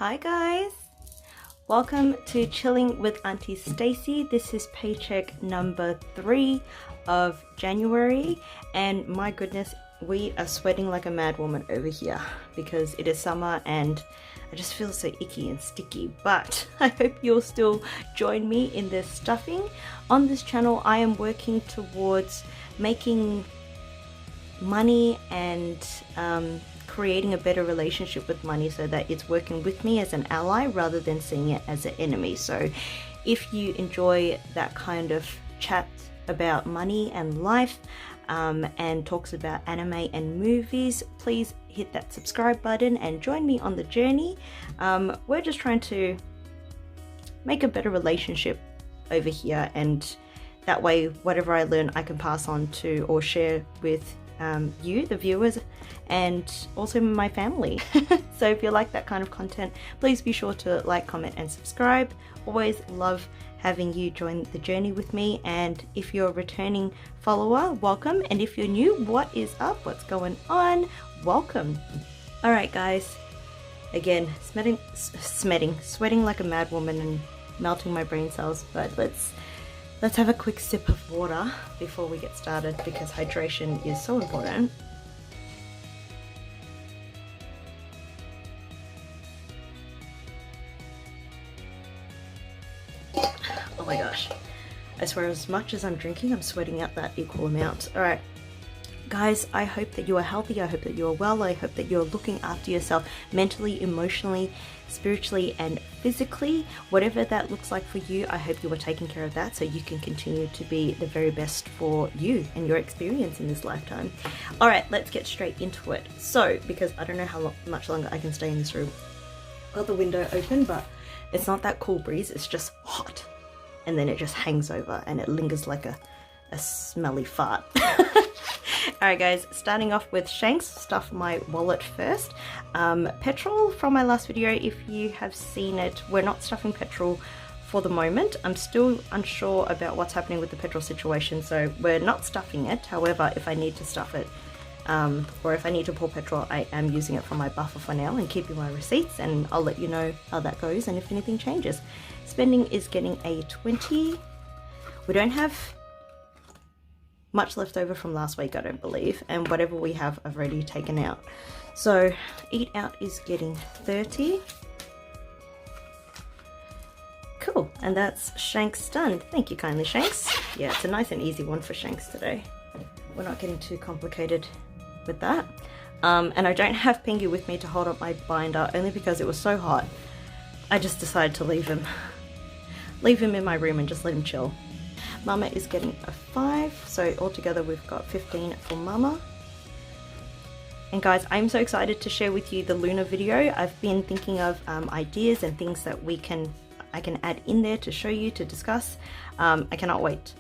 Hi guys, welcome to Chilling with Aunty Stacey. This is paycheck number 3 of January, and my goodness, we are sweating like a mad woman over here because it is summer and I just feel so icky and sticky, but I hope you'll still join me in this stuffing. On this channel I am working towards making money and creating a better relationship with money so that it's working with me as an ally rather than seeing it as an enemy. So if you enjoy that kind of chat about money and life and talks about anime and movies, please hit that subscribe button and join me on the journey. We're just trying to make a better relationship over here, and that way whatever I learn I can pass on to or share with you, the viewers, and also my family. So if you like that kind of content, please be sure to like, comment and subscribe. Always love having you join the journey with me, and if you're a returning follower, welcome, and if you're new, what is up, what's going on, welcome. All right guys, again, sweating like a mad woman and melting my brain cells, but let's have a quick sip of water before we get started because hydration is so important. Oh my gosh, I swear as much as I'm drinking, I'm sweating out that equal amount. All right, guys, I hope that you are healthy. I hope that you are well. I hope that you're looking after yourself mentally, emotionally, spiritually, and physically. Whatever that looks like for you, I hope you are taking care of that so you can continue to be the very best for you and your experience in this lifetime. All right, let's get straight into it. So, because I don't know how much longer I can stay in this room. I've got the window open, but it's not that cool breeze. It's just hot. And then it just hangs over and it lingers like a smelly fart. Alright guys, starting off with Shanks, stuff my wallet first. Petrol from my last video, if you have seen it, we're not stuffing petrol for the moment. I'm still unsure about what's happening with the petrol situation, so we're not stuffing it. However, if I need to stuff it, or if I need to pour petrol, I am using it for my buffer for now and keeping my receipts, and I'll let you know how that goes and if anything changes. Spending is getting a 20. We don't have much left over from last week, I don't believe, and whatever we have I've already taken out. So eat out is getting 30. Cool, and that's Shanks done. Thank you kindly, Shanks. Yeah, it's a nice and easy one for Shanks today. We're not getting too complicated with that. And I don't have Pingu with me to hold up my binder only because it was so hot. I just decided to leave him in my room and just let him chill. Mama is getting a 5, so altogether we've got 15 for Mama. And guys, I'm so excited to share with you the Lunar video. I've been thinking of ideas and things that I can add in there to show you, to discuss. I cannot wait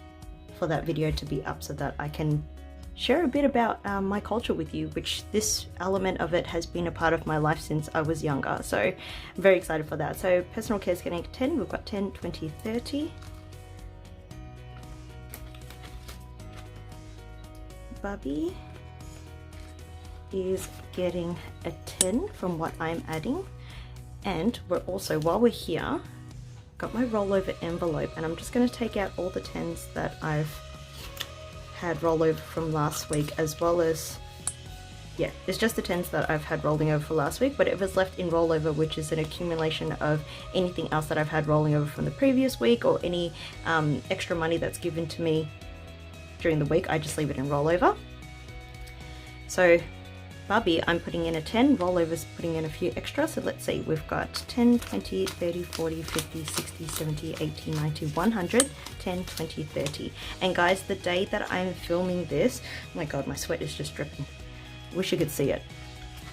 for that video to be up so that I can share a bit about my culture with you, which this element of it has been a part of my life since I was younger. So I'm very excited for that. So personal care is getting 10. We've got 10, 20, 30. Bubby is getting a 10 from what I'm adding. And we're also, while we're here, got my rollover envelope, and I'm just going to take out all the 10s that I've had rollover from last week, as well as, yeah, it's just the 10s that I've had rolling over for last week. Whatever's left in rollover, which is an accumulation of anything else that I've had rolling over from the previous week, or any extra money that's given to me during the week, I just leave it in rollover. So Barbie, I'm putting in a 10, rollover's putting in a few extra, so let's see, we've got 10, 20, 30, 40, 50, 60, 70, 80, 90, 100, 10, 20, 30. And guys, the day that I'm filming this, oh my god, my sweat is just dripping. Wish you could see it.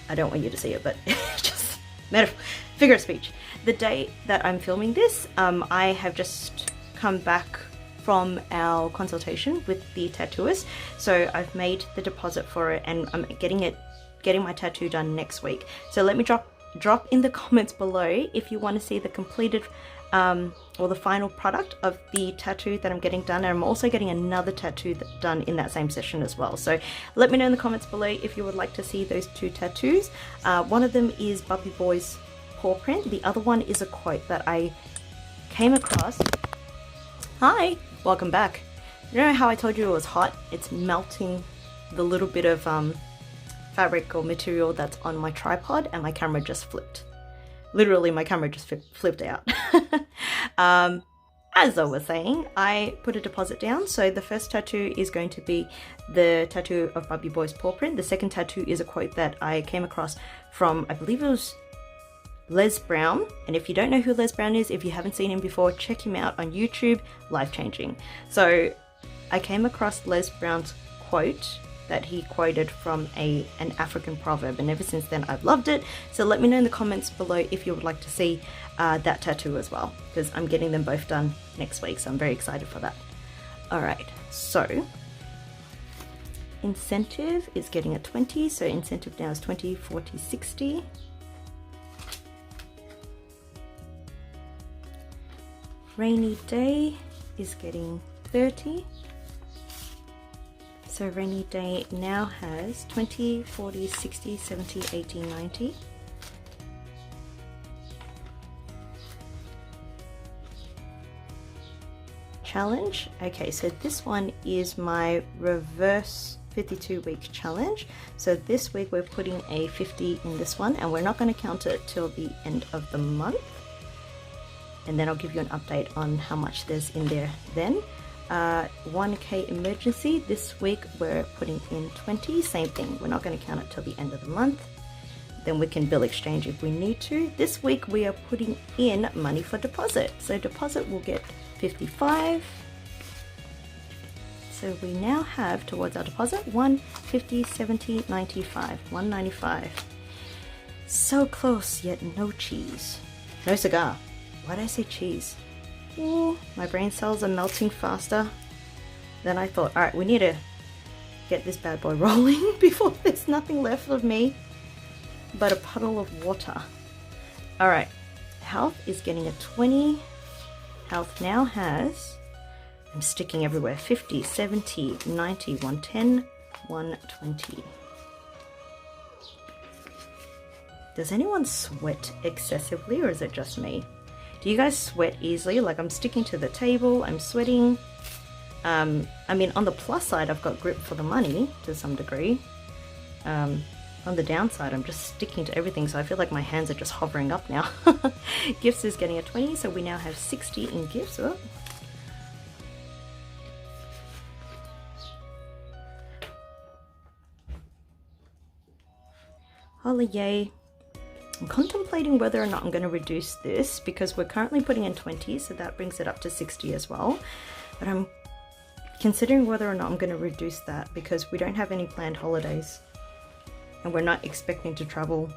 I don't want you to see it, but just figure of speech. The day that I'm filming this, I have just come back from our consultation with the tattooist, so I've made the deposit for it and I'm getting my tattoo done next week. So let me drop in the comments below if you want to see the completed or the final product of the tattoo that I'm getting done, and I'm also getting another tattoo done in that same session as well. So let me know in the comments below if you would like to see those two tattoos. One of them is Bubby Boy's paw print. The other one is a quote that I came across. Hi, welcome back. You know how I told you it was hot? It's melting the little bit of fabric or material that's on my tripod, and my camera just flipped. Literally, my camera just flipped out. As I was saying, I put a deposit down. So the first tattoo is going to be the tattoo of Bubby Boy's paw print. The second tattoo is a quote that I came across from, I believe it was Les Brown. And if you don't know who Les Brown is, if you haven't seen him before, check him out on YouTube. Life-changing. So I came across Les Brown's quote that he quoted from an African proverb, and ever since then I've loved it. So let me know in the comments below if you would like to see that tattoo as well, because I'm getting them both done next week, so I'm very excited for that. Alright, so incentive is getting a 20, so incentive now is 20, 40, 60. Rainy day is getting 30. So rainy day now has 20, 40, 60, 70, 80, 90. Challenge. Okay, so this one is my reverse 52-week challenge. So this week we're putting a 50 in this one, and we're not going to count it till the end of the month. And then I'll give you an update on how much there's in there then. 1K emergency. This week we're putting in 20. Same thing. We're not going to count it till the end of the month. Then we can bill exchange if we need to. This week we are putting in money for deposit. So deposit will get 55. So we now have towards our deposit 150, 70, 95, 195. So close, yet no cheese. No cigar. Why did I say cheese? Ooh, my brain cells are melting faster than I thought. Alright, we need to get this bad boy rolling before there's nothing left of me but a puddle of water. Alright, health is getting a 20. Health now has, I'm sticking everywhere, 50, 70, 90, 110, 120. Does anyone sweat excessively, or is it just me? Do you guys sweat easily? Like, I'm sticking to the table, I'm sweating. I mean, on the plus side, I've got grip for the money to some degree. On the downside, I'm just sticking to everything, so I feel like my hands are just hovering up now. Gifts is getting a 20, so we now have 60 in gifts. Oh. Holiday. I'm contemplating whether or not I'm going to reduce this, because we're currently putting in 20, so that brings it up to 60 as well. But I'm considering whether or not I'm going to reduce that, because we don't have any planned holidays and we're not expecting to travel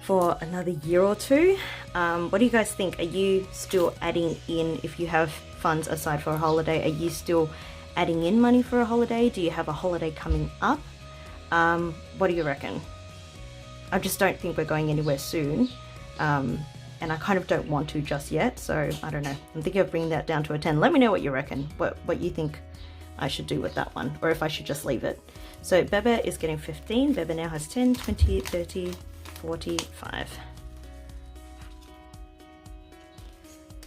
for another year or two. What do you guys think? Are you still adding in, if you have funds aside for a holiday, are you still adding in money for a holiday? Do you have a holiday coming up? What do you reckon? I just don't think we're going anywhere soon, and I kind of don't want to just yet, so I don't know. I'm thinking of bringing that down to a 10. Let me know what you reckon, what you think I should do with that one, or if I should just leave it. So Bebe is getting 15. Bebe now has 10, 20, 30, 45.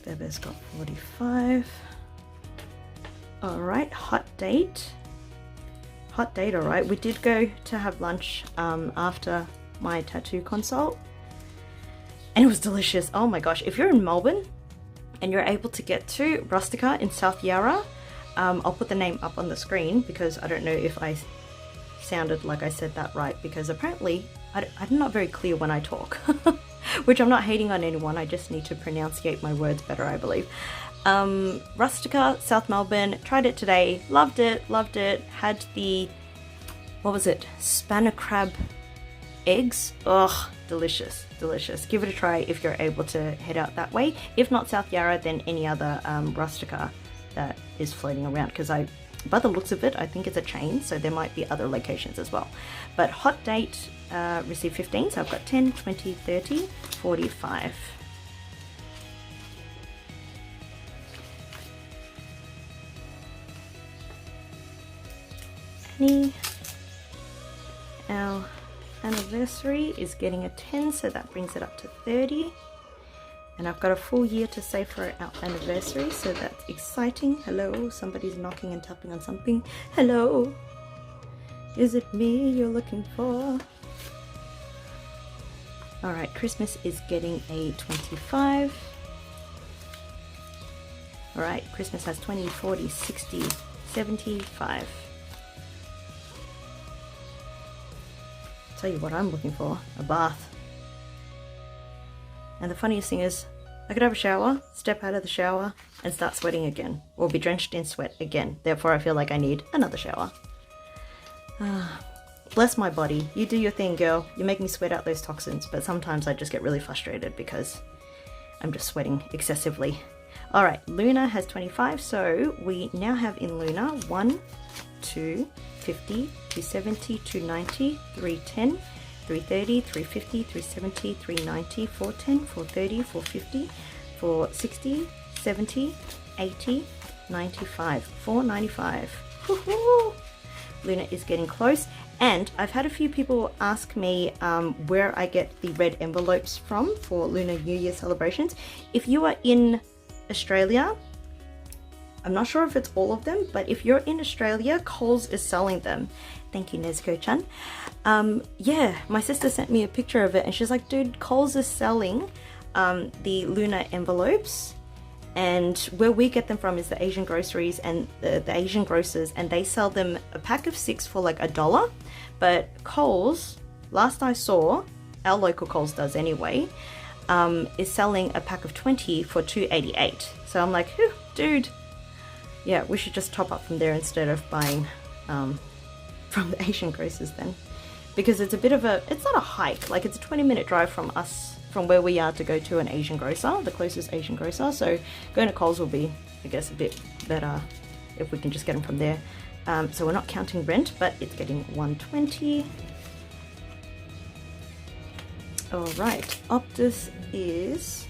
Bebe's got 45. All right, hot date. Hot date, all right. We did go to have lunch after my tattoo consult, and it was delicious. Oh my gosh, if you're in Melbourne and you're able to get to Rustica in South Yarra, I'll put the name up on the screen, because I don't know if I sounded like I said that right, because apparently I'm not very clear when I talk. Which I'm not hating on anyone, I just need to pronunciate my words better, I believe. Rustica, South Melbourne, tried it today, loved it, had the, what was it, spanner crab eggs. Ugh, delicious. Give it a try if you're able to head out that way. If not South Yarra, then any other Rustica that is floating around, because by the looks of it, I think it's a chain, so there might be other locations as well. But hot date received 15, so I've got 10, 20, 30, 45. Annie, our anniversary anniversary is getting a 10, so that brings it up to 30. And I've got a full year to save for our anniversary, so that's exciting. Hello, somebody's knocking and tapping on something. Hello, is it me you're looking for? All right, Christmas is getting a 25. All right, Christmas has 20, 40, 60, 75. Tell you what I'm looking for, a bath. And the funniest thing is, I could have a shower, step out of the shower, and start sweating again, or be drenched in sweat again. Therefore, I feel like I need another shower. Bless my body. You do your thing, girl. You make me sweat out those toxins, but sometimes I just get really frustrated because I'm just sweating excessively. All right, Lunar has 25, so we now have in Lunar 1, 2, 50, 270, 290, 310, 330, 350, 370, 390, 410, 430, 450, 460, 70, 80, 95, 495. Woohoo! Luna is getting close, and I've had a few people ask me where I get the red envelopes from for Lunar New Year celebrations. If you are in Australia, I'm not sure if it's all of them, but if you're in Australia, Coles is selling them. Thank you, Nezko-chan. Yeah, my sister sent me a picture of it and she's like, dude, Coles is selling the Lunar envelopes, and where we get them from is the Asian groceries and the Asian grocers, and they sell them a pack of 6 for like $1. But Coles, last I saw, our local Coles does anyway, is selling a pack of 20 for $2.88. So I'm like, whew, dude, yeah, we should just top up from there instead of buying from the Asian grocers then, because it's a bit of a, it's not a hike, like it's a 20-minute drive from us, from where we are, to go to an Asian grocer, the closest Asian grocer. So going to Coles will be, I guess, a bit better if we can just get them from there. So we're not counting rent, but it's getting 120. All right, Optus is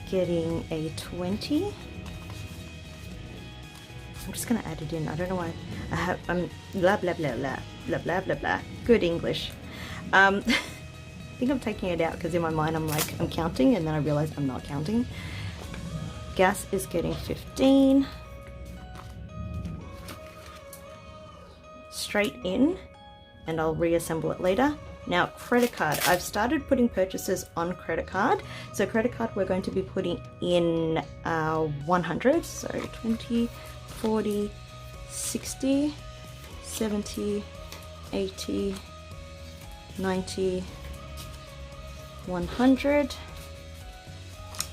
getting a 20. I'm just gonna add it in. I don't know why I'm blah blah blah blah blah blah blah blah. Good English. I think I'm taking it out because in my mind I'm like, I'm counting, and then I realize I'm not counting. Gas is getting 15. Straight in, and I'll reassemble it later. Now, credit card. I've started putting purchases on credit card. So credit card, we're going to be putting in 100. So 20, 40, 60, 70, 80, 90, 100,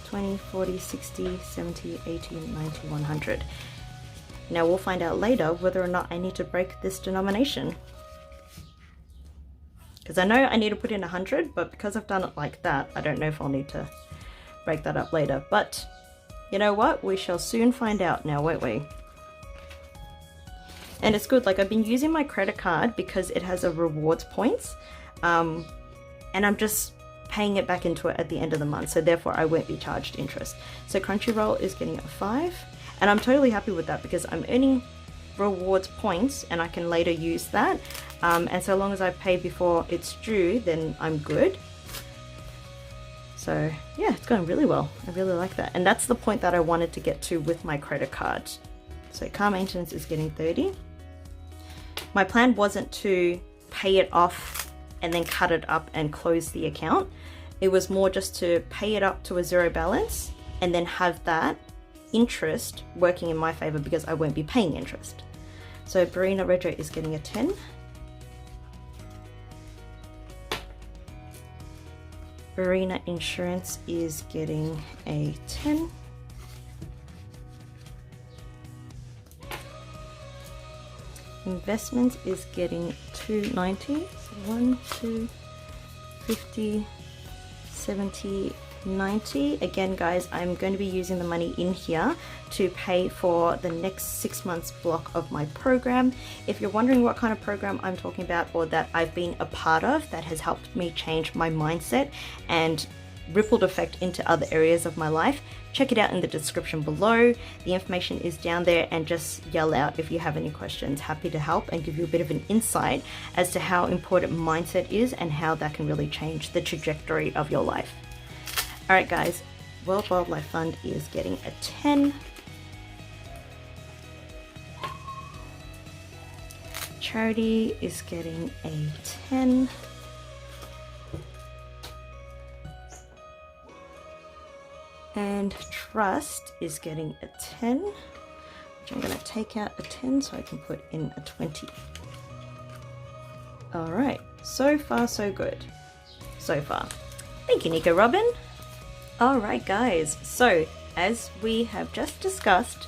20, 40, 60, 70, 80, 90, 100. Now we'll find out later whether or not I need to break this denomination. Because I know I need to put in 100, but because I've done it like that, I don't know if I'll need to break that up later. But you know what? We shall soon find out now, won't we? And it's good, like I've been using my credit card because it has a rewards points. And I'm just paying it back into it at the end of the month. So therefore I won't be charged interest. So Crunchyroll is getting a 5. And I'm totally happy with that because I'm earning rewards points and I can later use that. And so long as I pay before it's due, then I'm good. So yeah, it's going really well. I really like that. And that's the point that I wanted to get to with my credit card. So car maintenance is getting 30. My plan wasn't to pay it off and then cut it up and close the account. It was more just to pay it up to a 0 balance and then have that interest working in my favor because I won't be paying interest. So Barina Retro is getting a 10. Barina Insurance is getting a 10. Investments is getting 290. So 1, 2, 50, 70, 90. Again, guys, I'm going to be using the money in here to pay for the next 6 months block of my program. If you're wondering what kind of program I'm talking about or that I've been a part of that has helped me change my mindset and rippled effect into other areas of my life, check it out in the description below. The information is down there, and just yell out if you have any questions. Happy to help and give you a bit of an insight as to how important mindset is and how that can really change the trajectory of your life. All right, guys, World Wildlife Fund is getting a 10. Charity is getting a 10. And Trust is getting a 10, which I'm going to take out a 10 so I can put in a 20. All right, so far so good. So far. Thank you, Nico Robin. All right, guys. So as we have just discussed,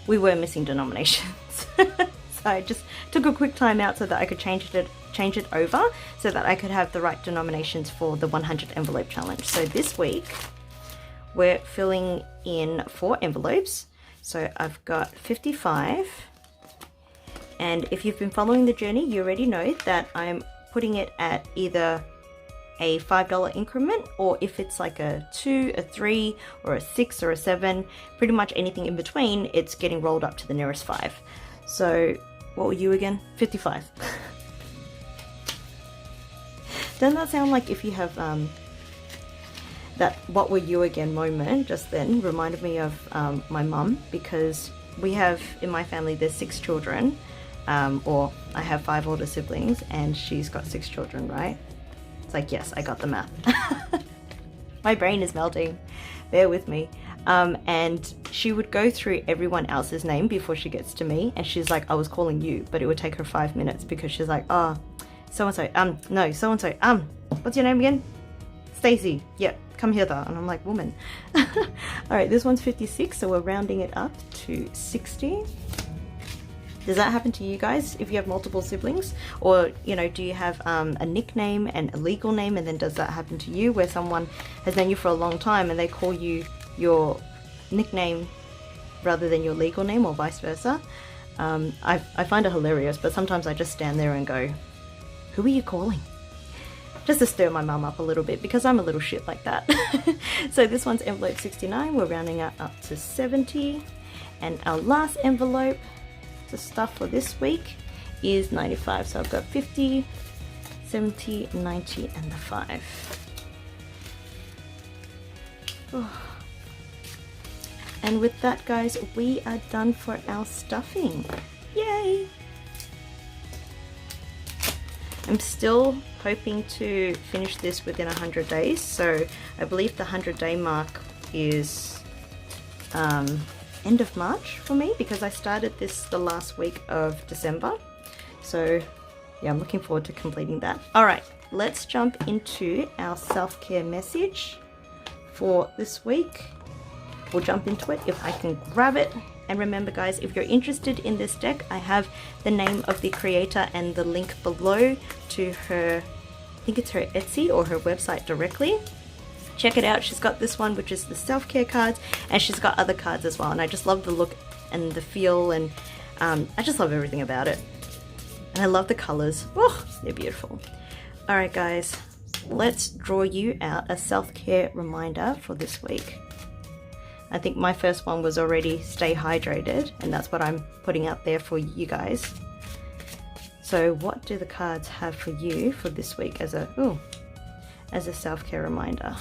we were missing denominations. So I just took a quick time out so that I could change it over so that I could have the right denominations for the 100 envelope challenge. So this week we're filling in 4 envelopes. So I've got 55. And if you've been following the journey, you already know that I'm putting it at either a $5 increment, or if it's like a 2, a 3, or a 6, or a 7, pretty much anything in between, it's getting rolled up to the nearest 5. So what were you again? 55. Doesn't that sound like if you have that what were you again moment just then reminded me of my mum, because we have, in my family, there's 6 children, or I have 5 older siblings and she's got 6 children, right? It's like, yes, I got the math. My brain is melting, bear with me. And she would go through everyone else's name before she gets to me, and she's like, I was calling you, but it would take her 5 minutes because she's like, oh, so-and-so, no, so-and-so, what's your name again? Stacey, yep, come hither. And I'm like, woman. All right, this one's 56, so we're rounding it up to 60. Does that happen to you guys if you have multiple siblings? Or, you know, do you have a nickname and a legal name, and then does that happen to you where someone has known you for a long time and they call you your nickname rather than your legal name, or vice versa? I find it hilarious, but sometimes I just stand there and go, who are you calling? Just to stir my mum up a little bit, because I'm a little shit like that. So this one's envelope 69. We're rounding it up to 70. And our last envelope, the stuff for this week, is 95. So I've got 50, 70, 90, and the 5. Oh. And with that, guys, we are done for our stuffing. Yay! I'm still hoping to finish this within 100 days. So I believe the 100-day mark is end of March for me, because I started this the last week of December. So yeah, I'm looking forward to completing that. All right, let's jump into our self-care message for this week. We'll jump into it if I can grab it. And remember, guys, if you're interested in this deck, I have the name of the creator and the link below to her, I think it's her Etsy or her website directly. Check it out. She's got this one, which is the self-care cards, and she's got other cards as well. And I just love the look and the feel, and I just love everything about it. And I love the colors. Oh, they're beautiful. All right, guys, let's draw you out a self-care reminder for this week. I think my first one was already stay hydrated, and that's what I'm putting out there for you guys. So what do the cards have for you for this week as a self-care reminder?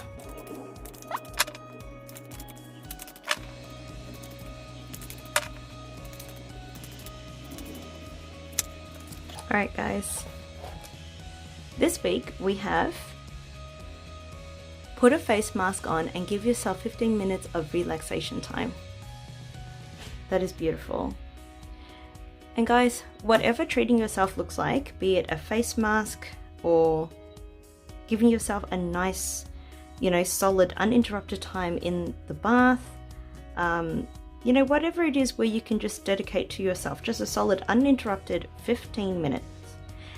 All right, guys. This week we have put a face mask on and give yourself 15 minutes of relaxation time. That is beautiful. And guys, whatever treating yourself looks like, be it a face mask or giving yourself a nice, solid, uninterrupted time in the bath, whatever it is where you can just dedicate to yourself, just a solid, uninterrupted 15 minutes.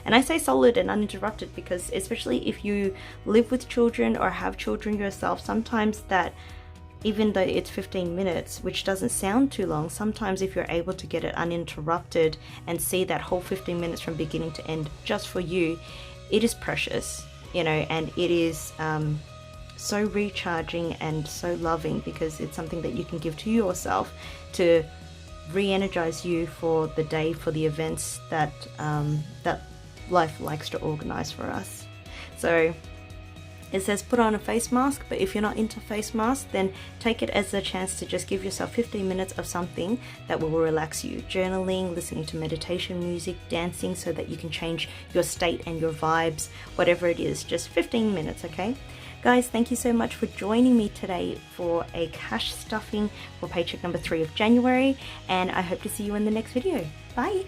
And I say solid and uninterrupted because especially if you live with children or have children yourself, sometimes that, even though it's 15 minutes, which doesn't sound too long, sometimes if you're able to get it uninterrupted and see that whole 15 minutes from beginning to end just for you, it is precious, and it is so recharging and so loving, because it's something that you can give to yourself to re-energize you for the day, for the events that that life likes to organize for us. So it says put on a face mask, but if you're not into face masks, then take it as a chance to just give yourself 15 minutes of something that will relax you. Journaling, listening to meditation music, dancing, so that you can change your state and your vibes, whatever it is, just 15 minutes, okay? Guys, thank you so much for joining me today for a cash stuffing for paycheck number 3 of January, and I hope to see you in the next video. Bye!